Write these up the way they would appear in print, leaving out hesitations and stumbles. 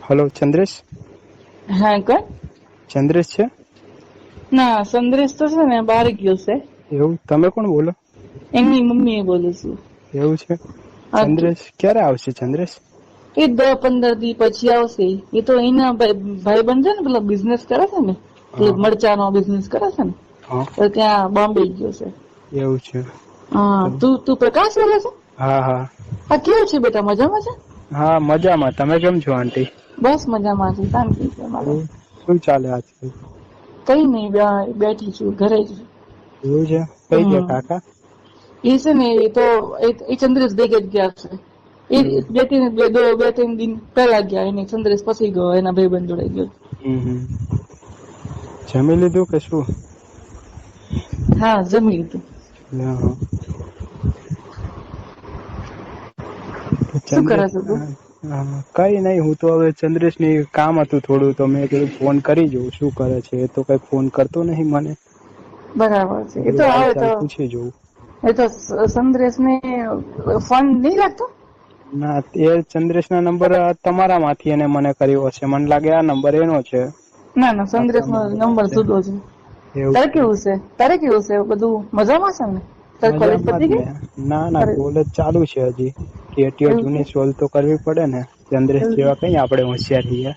Hello Chandresh. હા કોણ? ચંદ્રેશ છે? ના સંદ્રેશ તો છે ને બાર ગયો છે. એવું તમે કોણ બોલો? એમની મમ્મી એ બોલું છું. એવું છે હા તો ચંદ્રેશ ક્યારે આવશે ચંદ્રેશ? એ 10-15 દી પછી આવશે એ તો એના ભાઈ બન છે ને પેલા બિઝનેસ કરે છે ને. એટલે હા મરચા નો બિઝનેસ કરે છે ને હા તો ત્યાં બોમ્બે ગયો છે. એવું છે. હા તો તું પ્રકાશ બોલે છે? હા હા હા કેવું છે બેટા મજામાં છે? હા મજામાં તમે કેમ છો આંટી? બસ મજામાં છે શાંતિ છે મારે. એવું શું ચાલે આજકાલ? કઈ નઈ બેઠી છું ઘરે જ. એવું છે કઈ ગયા કાકા? એ છે ને એ તો એ ચંદ્ર ભેગા જ ગયા છે. એ એવું બે ત્રણ દિન પેલા ગયા એને ચંદ્રેશ પછી ગયો એના ભાઈબંધ જોડે ગયો. જમી લીધું કે શું? હા જમી લીધું. હા. શું કરે ચંદ્રેશ છે તું? કઈ નઈ હું તો હવે ચંદ્રેશ ની કામ હતું થોડું તો મેં કીધું ફોન કરી જોઉં શું કરે છે એ તો કઈ ફોન કરતો નહી મને. બરાબર છે એ તો કીધું હાલ આવે ચાલ તો પૂછી જોવું. એ તો સંદ્રેશ ને ફોન નહી લાગતો? ના એ ચંદ્રેશ ના નંબર તમારા માંથી એને મને કર્યો હશે મને લાગે આ નંબર એનો છે. ના ના સંદ્રેશ નો નંબર જુદો છે. તારે કેવું છે? તારે કેવું છે બધું મજામાં છે ને? તારી કોલેજ મજામાં પતી જ ગઈ? ને ના ના તારે કોલેજ ચાલુ છે હજી. કેટીઓ એવું છે જૂની સોલ્વ તો કરવી પડે ને ચંદ્રેશ એવું છે. જેવા કઈ આપડે હોશિયાર છીએ.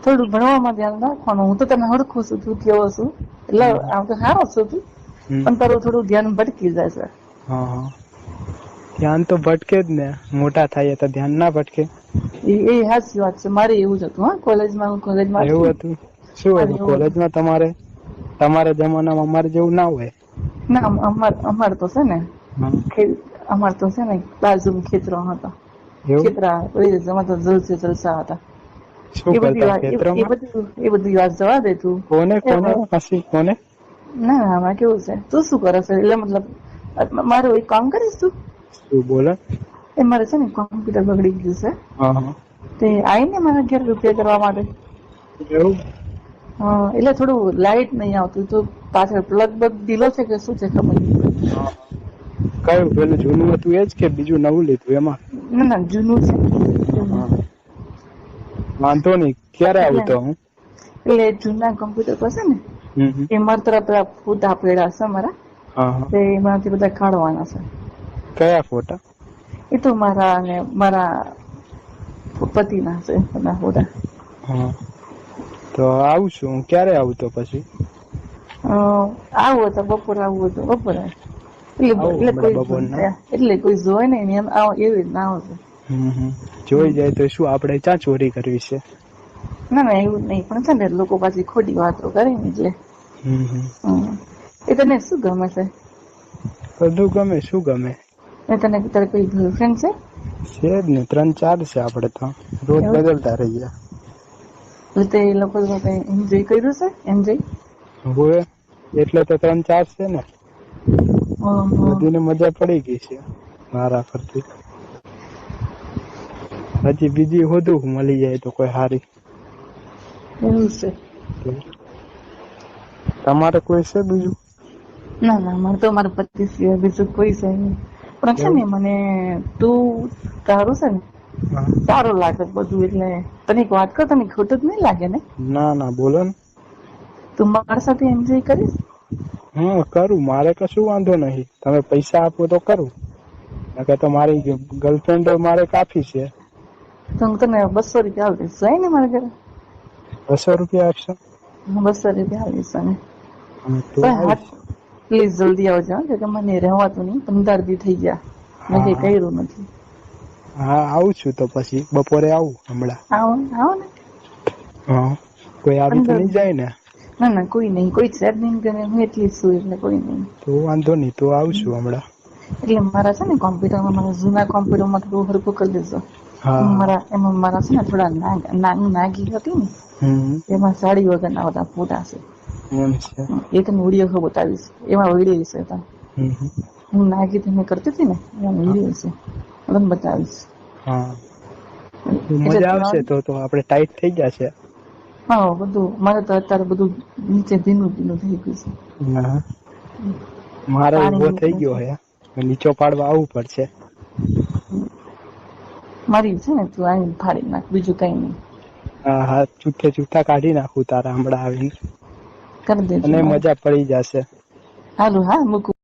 થોડું ભણવામાં ધ્યાન રાખવાનું હું તો તને હરખું છું તું કેવો છું. એટલે હમ આમ તો સારો છો તું હમ પણ તારું થોડું ધ્યાન ભટકી જાય છે. હા ધ્યાન તો ભટકે જ ને મોટા થાય તો ધ્યાન ના ભટકે. એ હાચી વાત છે મારે એવું જ હતું હા કોલેજમાં કોલેજમાં હતી એવું ને શું મારે હતું એવું કોલેજમાં તમારા જમાનામાં અમારે જેવું ના હોય. ના અમાર તો છે ને હા અમાર તો છે ને બાજુ ખેતરો હતા. એવું ખેતરા જલસે જલસા હતા. શું એ બધી કરતા વાત ખેતરમાં એ બધી વાત જવા દે તું. કોને હસી કોને ના આમાં કેવું છે તું શું કરે છે એટલે મતલબ મારું એક કામ કરીશ તું? શું બોલો? એ મારે છે ને કોમ્પ્યુટર બગડી ગયું છે. હા હા. તે આઈ ને મારા ઘેર રિપેર કરવા માટે. એવું? હા એટલે થોડું લાઈટ નહી આવતું તો પાછળ પ્લગ બગ ઢીલો છે કે શું છે ખબર નઈ. હા કયું પેલું જૂનું હતું એજ કે બીજું નવું લીધું એમાં? ના ના જૂનું છે જૂનું. હા વાંધો નઈ ક્યારે આવું તો હું? એટલે જૂના કોમ્પ્યુટર પર છે ને હમ એમાં તરત ફોટા પડ્યા છે મારા. હા હા. તે એમાંથી બધા કાઢવાના છે. કયા ફોટા? એ તો મારા પતિ ના છે બધા ફોટા. હા તો આવશું ક્યારે આવું તો પછી? આવું તો બપોરે આવું તો બપોરે આવું એટલે હમણાં કોઈ બપોરના એટલે કોઈ જોય ને એમ એવી રીતના આવશે. જોઈ જાય તો શું આપડે ક્યાં ચોરી કરવી છે. ના ના એવું નઈ પણ છે ને લોકો પાછી ખોટી વાતો કરે ને એટલે. હમ. એ તને શું ગમે છે? બધું ગમે શું ગમે? તને તારે કોઈ ગર્લફ્રેન્ડ છે? છે જ ને 3-4 છે આપડે તો રોજ એવું બદલતા રહીએ. એટલે તે એ લોકો એન્જોય કર્યું છે એન્જોય? હોવે એટલે તો 3-4 છે ને. હમ બધીને મજા પડી ગઈ છે મારા પરથી. હજી બીજી હોધું મળી જાય તો કોઈ હારી. એવું છે. તમારે કોઈ છે બીજું? ના ના મારે તો મારા પતિ સિવાય બીજું કોઈ છે નહી પણ છે એવું ને મને તું તારું છે ને હા સારું લાગે બધું એટલે તને એક વાત કર તને ખોટું જ નઈ લાગે ને? ના ના બોલો ને. તું મારી સાથે એન્જોય કરીશ? હા કરું મારે કશું વાંધો નહી તમે પૈસા આપો તો કરું. તો મારી ગર્લફ્રેન્ડ મારે કાફી છે. તો હું તને 200 રૂપિયા આલ દઈશ જાય ને મારા ઘરે? 200 રૂપિયા આપશો? 200 રૂપિયા આલીશ તને હા તો પણ હા આવીશ પ્લીઝ જલ્દી આવજો કે મને રહેવાતું નહી 15 દી થઈ ગયા મેં હા કઈ હા કર્યું નથી. હા આવું છું તો પછી બપોરે આવું હમણાં. આવો ને. હા કોઈ આવી તો 15 નઈ જાય ને? ના ના કોઈ નઈ કોઈ છે જ નઈ હું એકલી જ છું એટલે કોઈ નઈ. તો વાંધો નઈ તો આવશું હમણાં. એટલે મારા છે ને કોમ્પ્યુટરમાં મારા જૂના કોમ્પ્યુટરમાં થોડું હરખું કરી દેજો. હા હા એમાં મારા છે ને થોડા નાગી હતી ને હમ એમાં સાડી વગરના બધા ફોટા છે. એમ છે. એ તને વિડીયો બતાવીશ એમાં વિડીયો છે તા. હમ. હું નાગી તેને કરતી હતી ને એનો વિડીયો છે હું તને બતાવીશ. હા એટલે મજા તું આવશે આવ તો આપડે ટાઈટ થઇ જશે. હા બધું મારે તો અત્યારે બધું નીચે ભીનું ભીનું થઈ ગયું છે. હા મારો પાણી ઉભો થઇ નીકળે ગયો છે હે નીચો પાડવા આવવું પડશે. મારી છે ને તું આવીને ફાડી નાખ બીજું કઈ નઈ. હા હા, જૂઠા કાઢી નાખું તારા હમણાં આવીને, કરી દેજો. અને મજા પડી જશે. હારું, હા મૂકું.